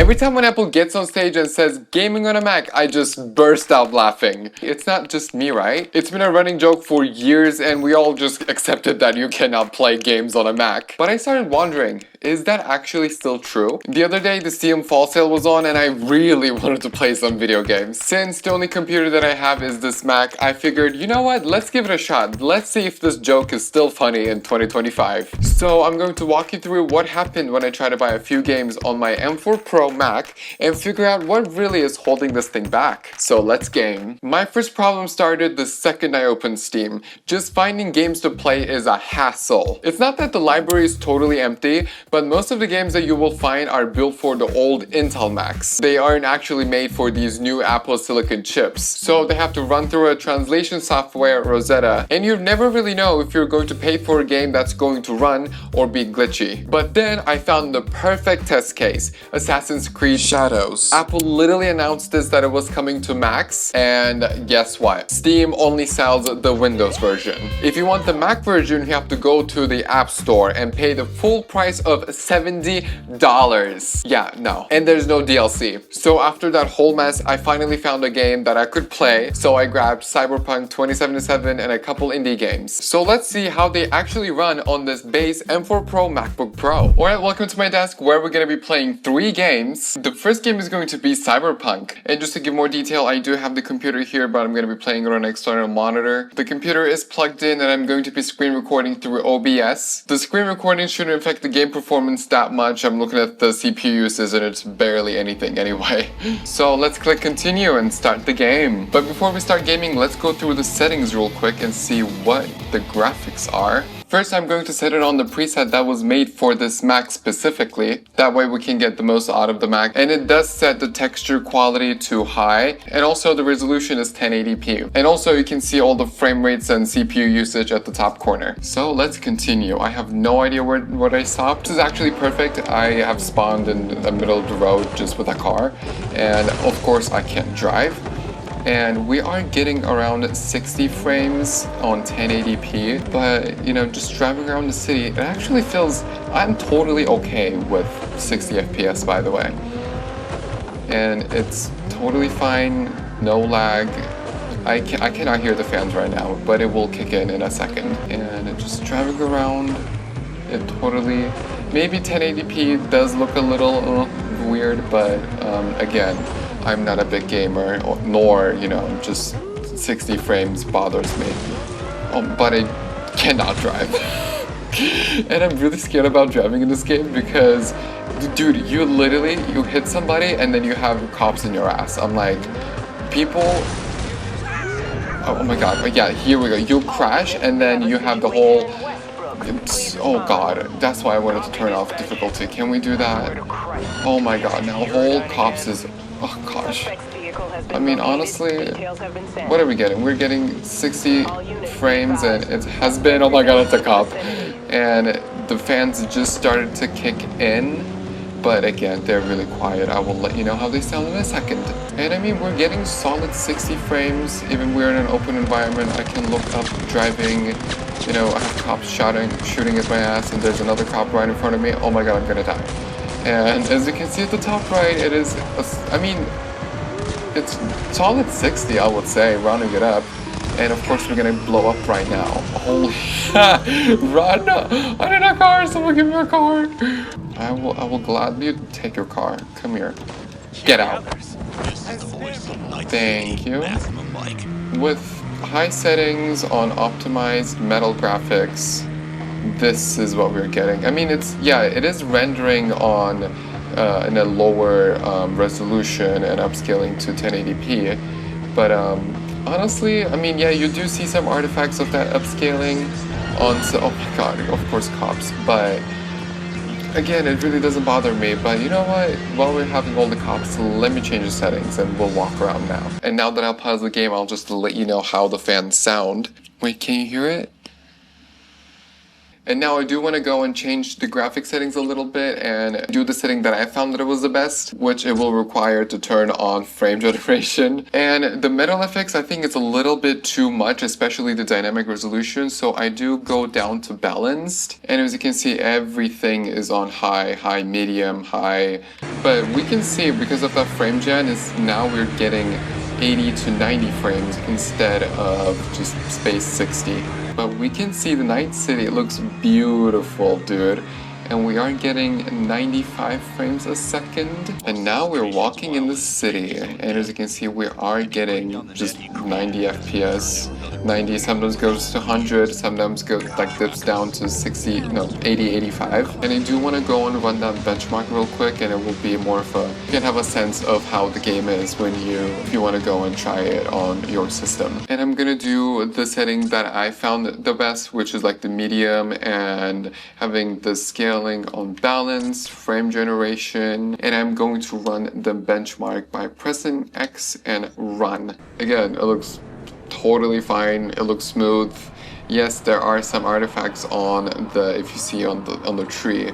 Every time when Apple gets on stage and says gaming on a Mac, I just burst out laughing. It's not just me, right? It's been a running joke for years and we all just accepted that you cannot play games on a Mac. But I started wondering, is that actually still true? The other day the Steam fall sale was on and I really wanted to play some video games. Since the only computer that I have is this Mac, I figured, you know what, let's give it a shot. Let's see if this joke is still funny in 2025. So I'm going to walk you through what happened when I tried to buy a few games on my M4 Pro Mac and figure out what really is holding this thing back. So let's game. My first problem started the second I opened Steam. Just finding games to play is a hassle. It's not that the library is totally empty, but most of the games that you will find are built for the old Intel Macs. They aren't actually made for these new Apple Silicon chips. So they have to run through a translation software, Rosetta, and you never really know if you're going to pay for a game that's going to run or be glitchy. But then I found the perfect test case, Assassin's Creed Shadows. Apple literally announced this that it was coming to Macs, and guess what? Steam only sells the Windows version. If you want the Mac version, you have to go to the App Store and pay the full price of $70. Yeah, no. And there's no DLC. So after that whole mess, I finally found a game that I could play. So I grabbed Cyberpunk 2077 and a couple indie games. So let's see how they actually run on this base M4 Pro MacBook Pro. Alright, welcome to my desk where we're going to be playing 3 games. The first game is going to be Cyberpunk. And just to give more detail, I do have the computer here, but I'm going to be playing it on an external monitor. The computer is plugged in and I'm going to be screen recording through OBS. The screen recording shouldn't affect the game performance that much. I'm looking at the CPU uses and it's barely anything anyway. So let's click continue and start the game. But before we start gaming, let's go through the settings real quick and see what the graphics are. First, I'm going to set it on the preset that was made for this Mac specifically. That way we can get the most out of the Mac. And it does set the texture quality to high. And also the resolution is 1080p. And also you can see all the frame rates and CPU usage at the top corner. So let's continue. I have no idea what I stopped. This is actually perfect. I have spawned in the middle of the road just with a car. And of course I can't drive. And we are getting around 60 frames on 1080p, but you know, just driving around the city, it actually feels, I'm totally okay with 60 FPS by the way. And it's totally fine, no lag. I cannot hear the fans right now, but it will kick in a second. And just driving around, it totally, maybe 1080p does look a little weird, but again, I'm not a big gamer, nor, you know, just 60 frames bothers me. But I cannot drive. And I'm really scared about driving in this game because, dude, you hit somebody and then you have cops in your ass. I'm like, people... Oh my god, yeah, here we go. You crash and then you have the whole... Oh god, that's why I wanted to turn off difficulty. Can we do that? Oh my god, now whole cops is... Oh gosh. I mean, honestly, what are we getting? We're getting 60 frames and it has been, oh my god, it's a cop. And the fans just started to kick in, but again, they're really quiet. I will let you know how they sound in a second. And I mean, we're getting solid 60 frames, even we're in an open environment. I can look up driving, you know, I have cops shooting at my ass and there's another cop right in front of me. Oh my god, I'm gonna die. And as you can see at the top right, it is, I mean, it's solid 60, I would say, rounding it up. And of course, we're gonna blow up right now. Holy run! I need a car, someone give me a car! I will gladly take your car. Come here. Get out. Thank you. With high settings on optimized metal graphics, this is what we're getting. I mean, it is rendering on in a lower resolution and upscaling to 1080p, but honestly, I mean, yeah, you do see some artifacts of that upscaling on, oh my god, of course cops, but again, it really doesn't bother me. But you know what, while we're having all the cops, let me change the settings and we'll walk around now. And now that I'll pause the game, I'll just let you know how the fans sound. Wait, can you hear it? And now I do want to go and change the graphic settings a little bit and do the setting that I found that it was the best, which it will require to turn on frame generation. And the metal effects, I think it's a little bit too much, especially the dynamic resolution. So I do go down to balanced. And as you can see, everything is on high, medium, high. But we can see because of that frame gen is now we're getting 80 to 90 frames instead of just space 60. But we can see the night city, it looks beautiful, dude. And we are getting 95 frames a second. And now we're walking in the city. And as you can see, we are getting just 90 FPS. 90 sometimes goes to 100, sometimes goes like dips down to 60, no, 80, 85. And I do want to go and run that benchmark real quick, and it will be more of a, you can have a sense of how the game is when if you want to go and try it on your system. And I'm gonna do the setting that I found the best, which is like the medium and having the scaling on balance, frame generation, and I'm going to run the benchmark by pressing X and run. Again, it looks totally fine. It looks smooth. Yes, there are some artifacts on the, if you see on the tree,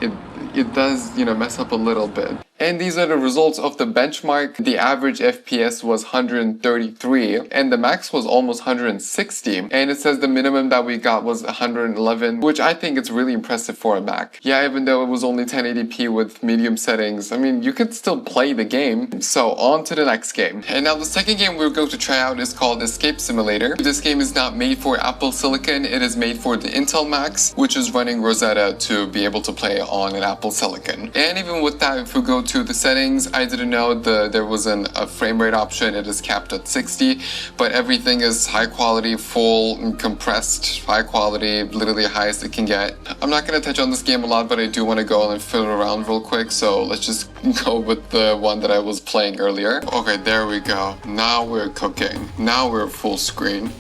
it does, you know, mess up a little bit. And these are the results of the benchmark. The average FPS was 133 and the max was almost 160. And it says the minimum that we got was 111, which I think is really impressive for a Mac. Yeah, even though it was only 1080p with medium settings, I mean, you could still play the game. So on to the next game. And now the second game we're going to try out is called Escape Simulator. This game is not made for Apple Silicon. It is made for the Intel Macs, which is running Rosetta to be able to play on an Apple Silicon. And even with that, if we go to the settings, I didn't know there wasn't a frame rate option. It is capped at 60, but everything is high quality, full, compressed, high quality, literally highest it can get. I'm not going to touch on this game a lot, but I do want to go and fiddle around real quick, so let's just go with the one that I was playing earlier. Okay, there we go. Now we're cooking. Now we're full screen.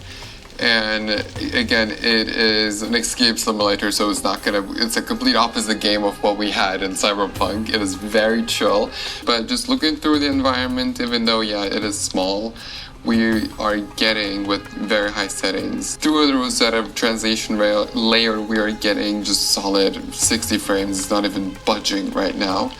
And again, it is an escape simulator, so it's a complete opposite game of what we had in Cyberpunk. It is very chill, but just looking through the environment, even though, yeah, it is small, we are getting with very high settings. Through the Rosetta translation layer, we are getting just solid 60 frames. It's not even budging right now.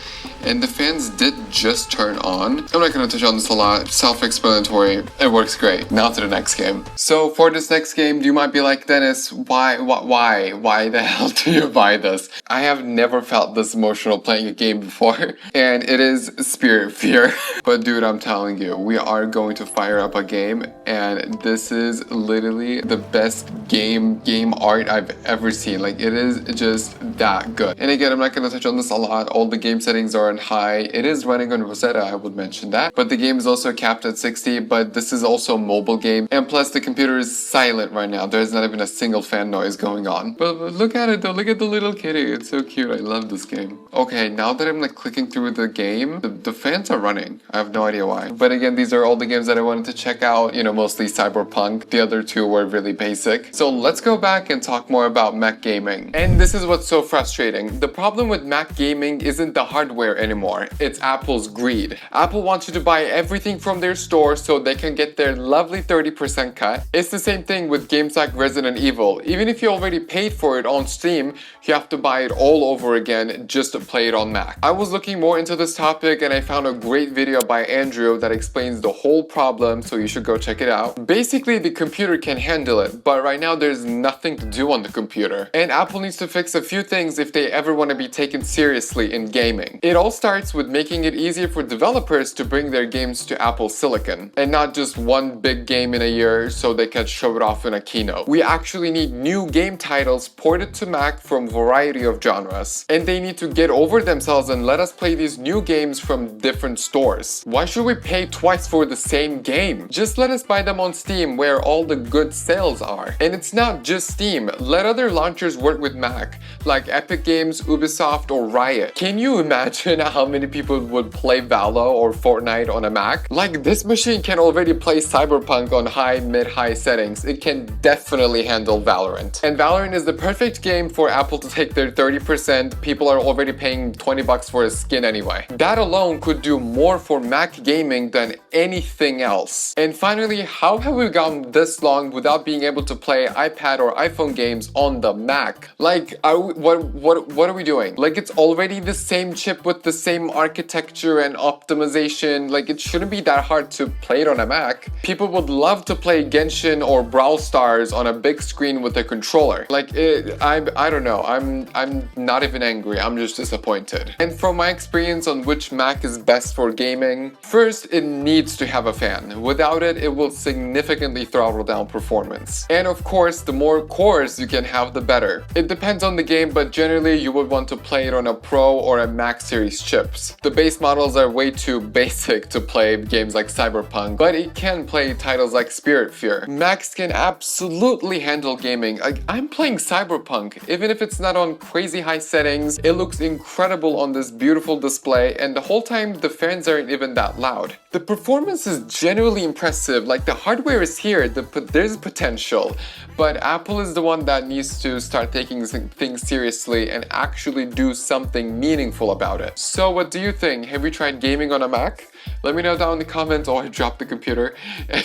And the fans did just turn on. I'm not going to touch on this a lot. Self-explanatory. It works great. Now to the next game. So for this next game, you might be like, Dennis, why the hell do you buy this? I have never felt this emotional playing a game before. And it is Spiritfarer. But dude, I'm telling you, we are going to fire up a game. And this is literally the best game art I've ever seen. Like, it is just that good. And again, I'm not going to touch on this a lot. All the game settings are high. It is running on Rosetta, I would mention that, but the game is also capped at 60, but this is also a mobile game, and plus the computer is silent right now. There's not even a single fan noise going on. But look at it though, look at the little kitty, it's so cute. I love this game. Okay, now that I'm like clicking through the game, the fans are running. I have no idea why, but again, these are all the games that I wanted to check out, you know, mostly Cyberpunk. The other two were really basic. So let's go back and talk more about Mac gaming. And this is what's so frustrating. The problem with Mac gaming isn't the hardware anymore. It's Apple's greed. Apple wants you to buy everything from their store so they can get their lovely 30% cut. It's the same thing with games like Resident Evil. Even if you already paid for it on Steam, you have to buy it all over again just to play it on Mac. I was looking more into this topic and I found a great video by Andrew that explains the whole problem, so you should go check it out. Basically, the computer can handle it, but right now there's nothing to do on the computer. And Apple needs to fix a few things if they ever want to be taken seriously in gaming. It all starts with making it easier for developers to bring their games to Apple Silicon, and not just one big game in a year so they can show it off in a keynote. We actually need new game titles ported to Mac from a variety of genres, and they need to get over themselves and let us play these new games from different stores. Why should we pay twice for the same game? Just let us buy them on Steam where all the good sales are. And it's not just Steam. Let other launchers work with Mac, like Epic Games, Ubisoft, or Riot. Can you imagine imagine how many people would play Valo or Fortnite on a Mac? Like, this machine can already play Cyberpunk on high, mid-high settings. It can definitely handle Valorant. And Valorant is the perfect game for Apple to take their 30%. People are already paying 20 bucks for a skin anyway. That alone could do more for Mac gaming than anything else. And finally, how have we gone this long without being able to play iPad or iPhone games on the Mac? Like, what are we doing? Like, it's already the same chip with the same architecture and optimization. Like, it shouldn't be that hard to play it on a Mac. People would love to play Genshin or Brawl Stars on a big screen with a controller. Like, I don't know. I'm not even angry. I'm just disappointed. And from my experience on which Mac is best for gaming, first, it needs to have a fan. Without it, it will significantly throttle down performance. And of course, the more cores you can have, the better. It depends on the game, but generally you would want to play it on a Pro or a Max series chips. The base models are way too basic to play games like Cyberpunk, but it can play titles like Spiritfarer. Macs can absolutely handle gaming. Like, I'm playing Cyberpunk, even if it's not on crazy high settings, it looks incredible on this beautiful display, and the whole time the fans aren't even that loud. The performance is genuinely impressive. Like, the hardware is here, there's potential, but Apple is the one that needs to start taking things seriously and actually do something meaningful about it. So what do you think? Have you tried gaming on a Mac? Let me know down in the comments, or drop the computer,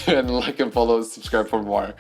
and like and follow, subscribe for more.